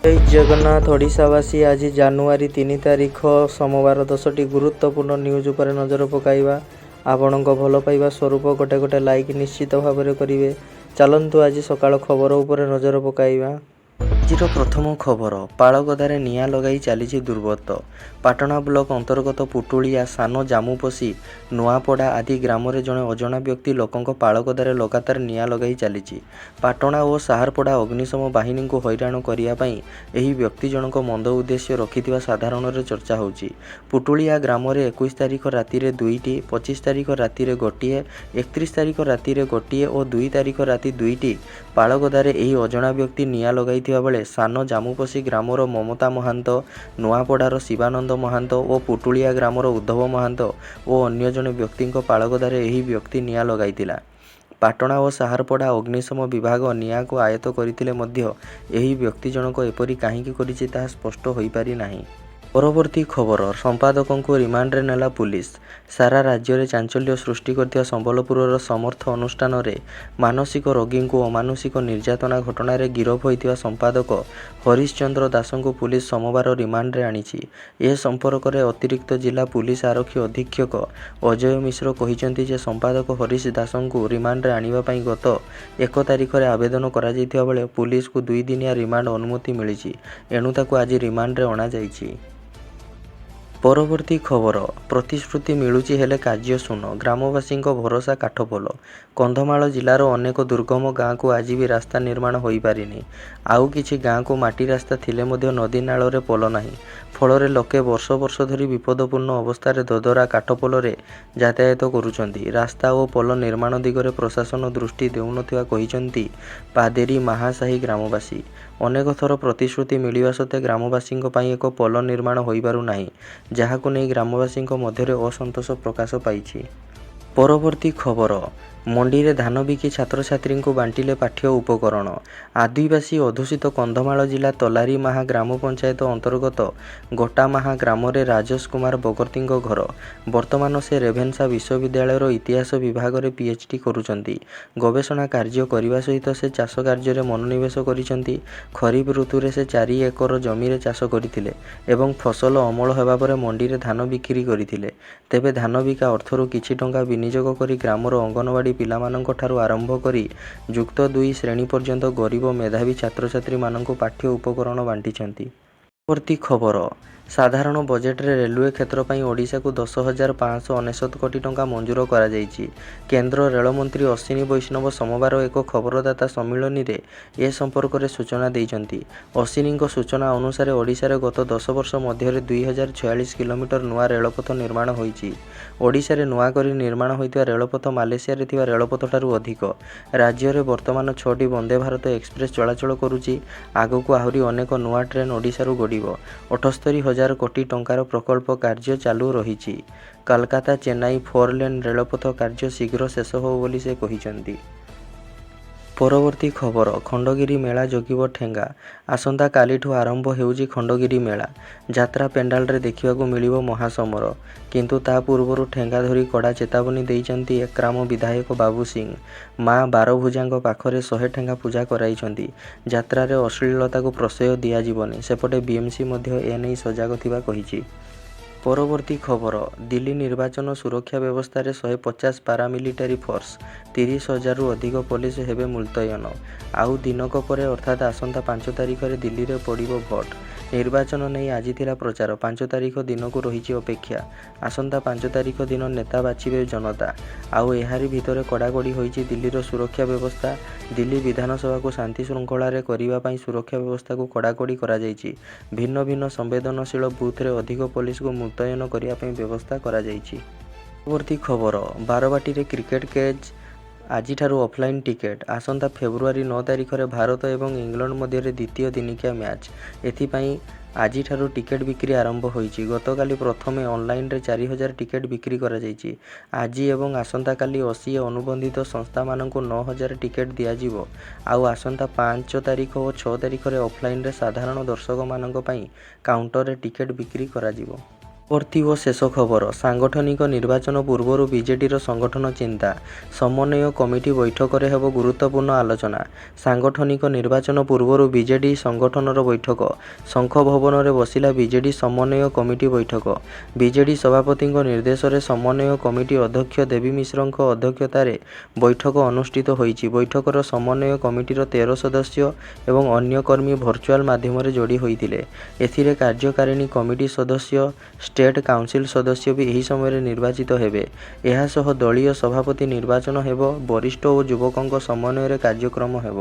ଜୟ ଜଗନ୍ନାଥ ଓଡ଼ିଶାବାସୀ। ଆଜି ଜାନୁଆରୀ 3 ତାରିଖ ସୋମବାର 10ଟି ଗୁରୁତ୍ୱପୂର୍ଣ୍ଣ ନ୍ୟୁଜ୍ ଉପରେ ନଜର ପକାଇବା। ଆପଣଙ୍କ ଭଲ ପାଇବା ସ୍ୱରୂପ ଗୋଟେ ଲାଇକ୍ ନିଶ୍ଚିତ ଭାବରେ କରିବେ। ଚାଲନ୍ତୁ ଆଜି ସକାଳ ଖବର ଉପରେ ନଜର ପକାଇବା। ଆଜିର ପ୍ରଥମ ଖବର, ପାଳଗଦାରେ ନିଆଁ ଲଗାଇ ଚାଲିଛି ଦୁର୍ବୃତ୍ତ। ପାଟଣା ବ୍ଲକ ଅନ୍ତର୍ଗତ ପୁଟୁଳିଆ, ସାନ ଜାମୁପୋଷି, ନୂଆପଡ଼ା ଆଦି ଗ୍ରାମରେ ଜଣେ ଅଜଣା ବ୍ୟକ୍ତି ଲୋକଙ୍କ ପାଳଗଦାରେ ଲଗାତାର ନିଆଁ ଲଗାଇ ଚାଲିଛି। ପାଟଣା ଓ ସାହାରପଡ଼ା ଅଗ୍ନିଶମ ବାହିନୀଙ୍କୁ ହଇରାଣ କରିବା ପାଇଁ ଏହି ବ୍ୟକ୍ତି ଜଣକ ମନ୍ଦ ଉଦ୍ଦେଶ୍ୟ ରଖିଥିବା ସାଧାରଣରେ ଚର୍ଚ୍ଚା ହେଉଛି। ପୁଟୁଳିଆ ଗ୍ରାମରେ 21 ତାରିଖ ରାତିରେ 2ଟି, 25 ତାରିଖ ରାତିରେ ଗୋଟିଏ, 31 ତାରିଖ ରାତିରେ ଗୋଟିଏ ଓ 2 ତାରିଖ ରାତି 2ଟି ପାଳଗଦାରେ ଏହି ଅଜଣା ବ୍ୟକ୍ତି ନିଆଁ ଲଗାଇଥିବା ବେଳେ ସାନ ଜାମୁପୋଷି ଗ୍ରାମର ମମତା ମହାନ୍ତ, ନୂଆପଡ଼ାର ଶିବାନନ୍ଦ ମହାନ୍ତ ଓ ପୁଟୁଳିଆ ଗ୍ରାମର ଉଦ୍ଧବ ମହାନ୍ତ ଓ ଅନ୍ୟ ଜଣେ ବ୍ୟକ୍ତିଙ୍କ ପାଳଗଦାରେ ଏହି ବ୍ୟକ୍ତି ନିଆଁ ଲଗାଇଥିଲା। ପାଟଣା ଓ ସାହାରପଡ଼ା ଅଗ୍ନିଶମ ବିଭାଗ ନିଆଁକୁ ଆୟତ୍ତ କରିଥିଲେ ମଧ୍ୟ ଏହି ବ୍ୟକ୍ତି ଜଣକ ଏପରି କାହିଁକି କରିଛି ତାହା ସ୍ପଷ୍ଟ ହୋଇପାରି ନାହିଁ। ପରବର୍ତ୍ତୀ ଖବର, ସମ୍ପାଦକଙ୍କୁ ରିମାଣ୍ଡରେ ନେଲା ପୁଲିସ। ସାରା ରାଜ୍ୟରେ ଚାଞ୍ଚଲ୍ୟ ସୃଷ୍ଟି କରିଥିବା ସମ୍ବଲପୁରର ସମର୍ଥ ଅନୁଷ୍ଠାନରେ ମାନସିକ ରୋଗୀଙ୍କୁ ଅମାନୁଷିକ ନିର୍ଯାତନା ଘଟଣାରେ ଗିରଫ ହୋଇଥିବା ସମ୍ପାଦକ ହରିଶ ଚନ୍ଦ୍ର ଦାସଙ୍କୁ ପୁଲିସ ସୋମବାର ରିମାଣ୍ଡରେ ଆଣିଛି। ଏ ସମ୍ପର୍କରେ ଅତିରିକ୍ତ ଜିଲ୍ଲା ପୁଲିସ ଆରକ୍ଷୀ ଅଧୀକ୍ଷକ ଅଜୟ ମିଶ୍ର କହିଛନ୍ତି ଯେ ସମ୍ପାଦକ ହରିଶ ଦାସଙ୍କୁ ରିମାଣ୍ଡରେ ଆଣିବା ପାଇଁ ଗତ 1 ତାରିଖରେ ଆବେଦନ କରାଯାଇଥିବା ବେଳେ ପୁଲିସକୁ 2 ଦିନିଆ ରିମାଣ୍ଡ ଅନୁମତି ମିଳିଛି। ଏଣୁ ତାକୁ ଆଜି ରିମାଣ୍ଡରେ ଅଣାଯାଇଛି। ପରବର୍ତ୍ତୀ ଖବର, ପ୍ରତିଶ୍ରୁତି ମିଳୁଛି ହେଲେ କାର୍ଯ୍ୟ ଶୂନ, ଗ୍ରାମବାସୀଙ୍କ ଭରସା କାଠପୋଲ। କନ୍ଧମାଳ ଜିଲ୍ଲାର ଅନେକ ଦୁର୍ଗମ ଗାଁକୁ ଆଜି ବି ରାସ୍ତା ନିର୍ମାଣ ହୋଇପାରିନି। ଆଉ କିଛି ଗାଁକୁ ମାଟି ରାସ୍ତା ଥିଲେ ମଧ୍ୟ ନଦୀ ନାଳରେ ପୋଲ ନାହିଁ। ଫଳରେ ଲୋକେ ବର୍ଷ ବର୍ଷ ଧରି ବିପଦପୂର୍ଣ୍ଣ ଅବସ୍ଥାରେ ଦଦରା କାଠପୋଲରେ ଯାତାୟାତ କରୁଛନ୍ତି। ରାସ୍ତା ଓ ପୋଲ ନିର୍ମାଣ ଦିଗରେ ପ୍ରଶାସନ ଦୃଷ୍ଟି ଦେଉନଥିବା କହିଛନ୍ତି ପାଦେରୀ ମାହାସାହି ଗ୍ରାମବାସୀ। ଅନେକ ଥର ପ୍ରତିଶ୍ରୁତି ମିଳିବା ସତ୍ତ୍ୱେ ଗ୍ରାମବାସୀଙ୍କ ପାଇଁ ଏକ ପୋଲ ନିର୍ମାଣ ହୋଇପାରୁନାହିଁ, ଯାହାକୁ ନେଇ ଗ୍ରାମବାସୀଙ୍କ ମଧ୍ୟରେ ଅସନ୍ତୋଷ ପ୍ରକାଶ ପାଇଛି। ପରବର୍ତ୍ତୀ ଖବର, ମଣ୍ଡିରେ ଧାନ ବିକି ଛାତ୍ରଛାତ୍ରୀଙ୍କୁ ବାଣ୍ଟିଲେ ପାଠ୍ୟ ଉପକରଣ। ଆଦିବାସୀ ଅଧ୍ୟୁଷିତ କନ୍ଧମାଳ ଜିଲ୍ଲା ତଲାରୀମାହା ଗ୍ରାମ ପଞ୍ଚାୟତ ଅନ୍ତର୍ଗତ ଗୋଟାମାହା ଗ୍ରାମରେ ରାଜେଶ କୁମାର ବଗର୍ତ୍ତୀଙ୍କ ଘର। ବର୍ତ୍ତମାନ ସେ ରେଭେନ୍ସା ବିଶ୍ୱବିଦ୍ୟାଳୟର ଇତିହାସ ବିଭାଗରେ PhD କରୁଛନ୍ତି। ଗବେଷଣା କାର୍ଯ୍ୟ କରିବା ସହିତ ସେ ଚାଷ କାର୍ଯ୍ୟରେ ମନୋନିବେଶ କରିଛନ୍ତି। ଖରିଫ ଋତୁରେ ସେ 4 ଏକର ଜମିରେ ଚାଷ କରିଥିଲେ ଏବଂ ଫସଲ ଅମଳ ହେବା ପରେ ମଣ୍ଡିରେ ଧାନ ବିକ୍ରି କରିଥିଲେ। ତେବେ ଧାନ ବିକା ଅର୍ଥରୁ କିଛି ଟଙ୍କା ବିନିଯୋଗ କରି ଗ୍ରାମର ଅଙ୍ଗନବାଡ଼ି ପିଲାମାନଙ୍କ ଠାରୁ ଆରମ୍ଭ କରି ଯୁକ୍ତ 2 ଶ୍ରେଣୀ ପର୍ଯ୍ୟନ୍ତ ଗରିବ ମେଧାବୀ ଛାତ୍ରଛାତ୍ରୀମାନଙ୍କୁ ପାଠ୍ୟ ଉପକରଣ ବାଣ୍ଟିଛନ୍ତି। ପରବର୍ତ୍ତୀ ଖବର, ସାଧାରଣ ବଜେଟରେ ରେଲୱେ କ୍ଷେତ୍ର ପାଇଁ ଓଡ଼ିଶାକୁ 10,599 କୋଟି ଟଙ୍କା ମଞ୍ଜୁର କରାଯାଇଛି। କେନ୍ଦ୍ର ରେଳମନ୍ତ୍ରୀ ଅଶ୍ୱିନୀ ବୈଷ୍ଣବ ସୋମବାର ଏକ ଖବରଦାତା ସମ୍ମିଳନୀରେ ଏ ସମ୍ପର୍କରେ ସୂଚନା ଦେଇଛନ୍ତି। ଅଶ୍ୱିନୀଙ୍କ ସୂଚନା ଅନୁସାରେ ଓଡ଼ିଶାରେ ଗତ 10 ବର୍ଷ ମଧ୍ୟରେ 2,046 କିଲୋମିଟର ନୂଆ ରେଳପଥ ନିର୍ମାଣ ହୋଇଛି। ଓଡ଼ିଶାରେ ନୂଆ କରି ନିର୍ମାଣ ହୋଇଥିବା ରେଳପଥ ମାଲେସିଆରେ ଥିବା ରେଳପଥଠାରୁ ଅଧିକ। ରାଜ୍ୟରେ ବର୍ତ୍ତମାନ 6ଟି ବନ୍ଦେ ଭାରତ ଏକ୍ସପ୍ରେସ୍ ଚଳାଚଳ କରୁଛି। ଆଗକୁ ଆହୁରି ଅନେକ ନୂଆ ଟ୍ରେନ୍ ଓଡ଼ିଶାରୁ ଗଡ଼ିବ। 78,000 କୋଟି ଟଙ୍କାର ପ୍ରକଳ୍ପ କାର୍ଯ୍ୟ ଚାଲୁ ରହିଛି। କୋଲକାତା ଚେନ୍ନାଇ 4-ଲେନ୍ ରେଳପଥ କାର୍ଯ୍ୟ ଶୀଘ୍ର ଶେଷ ହେବ ବୋଲି ସେ କହିଛନ୍ତି। ପରବର୍ତ୍ତୀ ଖବର, ଖଣ୍ଡଗିରି ମେଳା ଜଗିବ ଠେଙ୍ଗା। ଆସନ୍ତାକାଲିଠୁ ଆରମ୍ଭ ହେଉଛି ଖଣ୍ଡଗିରି ମେଳା। ଯାତ୍ରା ପେଣ୍ଡାଲରେ ଦେଖିବାକୁ ମିଳିବ ମହାସମର। କିନ୍ତୁ ତା ପୂର୍ବରୁ ଠେଙ୍ଗା ଧରି କଡ଼ା ଚେତାବନୀ ଦେଇଛନ୍ତି ଏକ୍ରାମ ବିଧାୟକ ବାବୁ ସିଂ। ମା ବାରଭୁଜାଙ୍କ ପାଖରେ 100 ଠେଙ୍ଗା ପୂଜା କରାଇଛନ୍ତି। ଯାତ୍ରାରେ ଅଶ୍ଳୀଳତାକୁ ପ୍ରଶ୍ରୟ ଦିଆଯିବନି। ସେପଟେ BMC ମଧ୍ୟ ଏନେଇ ସଜାଗ ଥିବା କହିଛି। ପରବର୍ତ୍ତୀ ଖବର, ଦିଲ୍ଲୀ ନିର୍ବାଚନ ସୁରକ୍ଷା ବ୍ୟବସ୍ଥାରେ 150 ପାରାମିଲିଟାରୀ ଫୋର୍ସ, 30,000ରୁ ଅଧିକ ପୋଲିସ ହେବେ ମୁତୟନ। ଆଉ ଦିନକ ପରେ ଅର୍ଥାତ୍ ଆସନ୍ତା 5 ତାରିଖରେ ଦିଲ୍ଲୀରେ ପଡ଼ିବ ଭୋଟ। ନିର୍ବାଚନ ନେଇ ଆଜି ଥିଲା ପ୍ରଚାର। 5 ତାରିଖ ଦିନକୁ ରହିଛି ଅପେକ୍ଷା। ଆସନ୍ତା 5 ତାରିଖ ଦିନ ନେତା ବାଛିବେ ଜନତା। ଆଉ ଏହାରି ଭିତରେ କଡ଼ାକଡ଼ି ହୋଇଛି ଦିଲ୍ଲୀର ସୁରକ୍ଷା ବ୍ୟବସ୍ଥା। ଦିଲ୍ଲୀ ବିଧାନସଭାକୁ ଶାନ୍ତି ଶୃଙ୍ଖଳାରେ କରିବା ପାଇଁ ସୁରକ୍ଷା ବ୍ୟବସ୍ଥାକୁ କଡ଼ାକଡ଼ି କରାଯାଇଛି। ଭିନ୍ନ ଭିନ୍ନ ସମ୍ବେଦନଶୀଳ ବୁଥରେ ଅଧିକ ପୋଲିସକୁ ମୁତୟନ କରିବା ପାଇଁ ବ୍ୟବସ୍ଥା କରାଯାଇଛି। ପରବର୍ତ୍ତୀ ଖବର, ବାରବାଟୀରେ କ୍ରିକେଟ କ୍ୟାଚ୍। ଆଜିଠାରୁ ଅଫଲାଇନ୍ ଟିକେଟ୍। ଆସନ୍ତା ଫେବୃଆରୀ 9 ତାରିଖରେ ଭାରତ ଏବଂ ଇଂଲଣ୍ଡ ମଧ୍ୟରେ ଦ୍ୱିତୀୟ ଦିନିକିଆ ମ୍ୟାଚ୍। ଏଥିପାଇଁ ଆଜିଠାରୁ ଟିକେଟ୍ ବିକ୍ରି ଆରମ୍ଭ ହୋଇଛି। ଗତକାଲି ପ୍ରଥମେ ଅନଲାଇନରେ 4,000 ଟିକେଟ୍ ବିକ୍ରି କରାଯାଇଛି। ଆଜି ଏବଂ ଆସନ୍ତାକାଲି 80 ଅନୁବନ୍ଧିତ ସଂସ୍ଥାମାନଙ୍କୁ 9,000 ଟିକେଟ୍ ଦିଆଯିବ। ଆଉ ଆସନ୍ତା 5 ତାରିଖ ଓ 6 ତାରିଖରେ ଅଫଲାଇନରେ ସାଧାରଣ ଦର୍ଶକମାନଙ୍କ ପାଇଁ କାଉଣ୍ଟରରେ ଟିକେଟ୍ ବିକ୍ରି କରାଯିବ। ପରବର୍ତ୍ତୀ ଓ ଶେଷ ଖବର। ସାଂଗଠନିକ ନିର୍ବାଚନ ପୂର୍ବରୁ ବିଜେଡିର ସଂଗଠନ ଚିନ୍ତା। ସମନ୍ୱୟ କମିଟି ବୈଠକରେ ହେବ ଗୁରୁତ୍ୱପୂର୍ଣ୍ଣ ଆଲୋଚନା। ସାଂଗଠନିକ ନିର୍ବାଚନ ପୂର୍ବରୁ ବିଜେଡି ସଂଗଠନର ବୈଠକ। ଶଙ୍ଖ ଭବନରେ ବସିଲା ବିଜେଡି ସମନ୍ୱୟ କମିଟି ବୈଠକ। ବିଜେଡି ସଭାପତିଙ୍କ ନିର୍ଦ୍ଦେଶରେ ସମନ୍ୱୟ କମିଟି ଅଧ୍ୟକ୍ଷ ଦେବୀ ମିଶ୍ରଙ୍କ ଅଧ୍ୟକ୍ଷତାରେ ବୈଠକ ଅନୁଷ୍ଠିତ ହୋଇଛି। ବୈଠକର ସମନ୍ୱୟ କମିଟିର 13 ସଦସ୍ୟ ଏବଂ ଅନ୍ୟ କର୍ମୀ ଭର୍ଚୁଆଲ ମାଧ୍ୟମରେ ଯୋଡ଼ି ହୋଇଥିଲେ। ଏଥିରେ କାର୍ଯ୍ୟକାରିଣୀ କମିଟି ସଦସ୍ୟ, ଷ୍ଟେଟ୍ କାଉନସିଲ ସଦସ୍ୟ ବି ଏହି ସମୟରେ ନିର୍ବାଚିତ ହେବେ। ଏହାସହ ଦଳୀୟ ସଭାପତି ନିର୍ବାଚନ ହେବ। ବରିଷ୍ଠ ଓ ଯୁବକଙ୍କ ସମନ୍ୱୟରେ କାର୍ଯ୍ୟକ୍ରମ ହେବ।